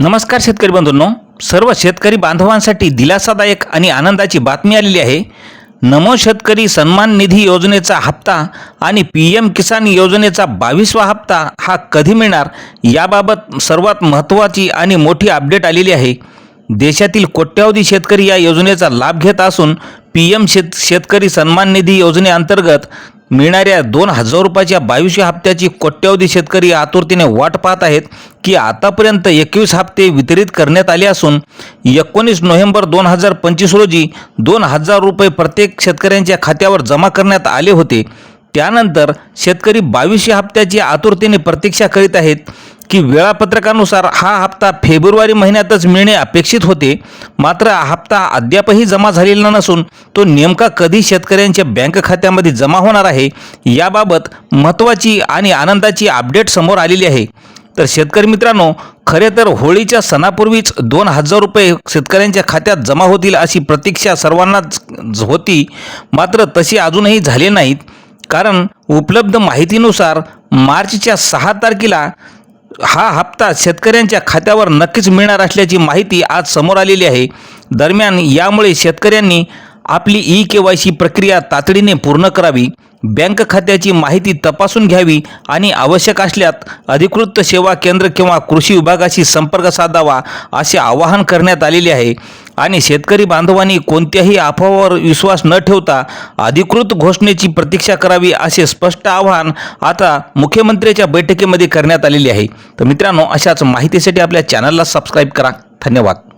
नमस्कार शेतकरी बंधूंनो, सर्व शेतकरी बांधवांसाठी दिलासादायक आणि आनंदाची बातमी आलेली आहे। नमो शेतकरी सन्मान निधी योजनेचा हप्ता आणि पीएम किसान योजनेचा 22वा हप्ता हा कधी मिळणार याबाबत सर्वात महत्त्वाची आणि मोठी अपडेट आलेली आहे। देशातील कोट्यावधी शेतकरी या योजनेचा लाभ घेत असून पीएम शेतकरी सन्मान निधी योजनेअंतर्गत मिळणाऱ्या 2000 रुपयाच्या 22व्या हप्त्याची कोट्यावधी शेतकरी आतुरतेने वाट पाहत आहेत की आतापर्यंत 21 हप्ते वितरित करण्यात आले असून 19 नोव्हेंबर 2025 रोजी 2000 रुपये प्रत्येक शेतकऱ्यांच्या खात्यावर जमा करण्यात आले होते। त्यानंतर शेतकरी 22व्या हप्त्याची आतुरतेने प्रतीक्षा करीत आहेत की वेळापत्रकानुसार हा हप्ता फेब्रुवारी महिन्यातच मिळणे अपेक्षित होते। मात्र हा हप्ता अद्यापही जमा झालेला नसून तो नेमका कधी शेतकऱ्यांच्या बँक खात्यामध्ये जमा होणार आहे याबाबत महत्त्वाची आणि आनंदाची अपडेट समोर आलेली आहे। तर शेतकरी मित्रांनो, खरे तर होळीच्या सणापूर्वीच 2000 रुपये शेतकऱ्यांच्या खात्यात जमा होतील अशी प्रतीक्षा सर्वांनाच होती, मात्र तसे अजूनही झाले नाहीत। कारण उपलब्ध माहितीनुसार मार्चच्या 6 तारखेला हा हप्ता शेतकऱ्यांच्या खात्यावर नक्कीच मिळणार असल्याची माहिती आज समोर आलेली आहे। दरम्यान यामुळे शेतकऱ्यांनी आपली KYC प्रक्रिया तातडीने पूर्ण करावी, बँक खात्याची माहिती तपासून घ्यावी आणि आवश्यक असल्यास अधिकृत सेवा केंद्र किंवा कृषी विभागाशी संपर्क साधावा असे आवाहन करण्यात आलेले आहे। आणि शेतकरी बांधवांनी कोणत्याही अफवावर विश्वास न ठेवता अधिकृत घोषणेची प्रतीक्षा करावी असे स्पष्ट आवाहन आता मुख्यमंत्र्यांच्या बैठकीमध्ये करण्यात आलेले आहे। तर मित्रांनो, अशाच माहितीसाठी आपल्या चॅनलला सबस्क्राईब करा। धन्यवाद।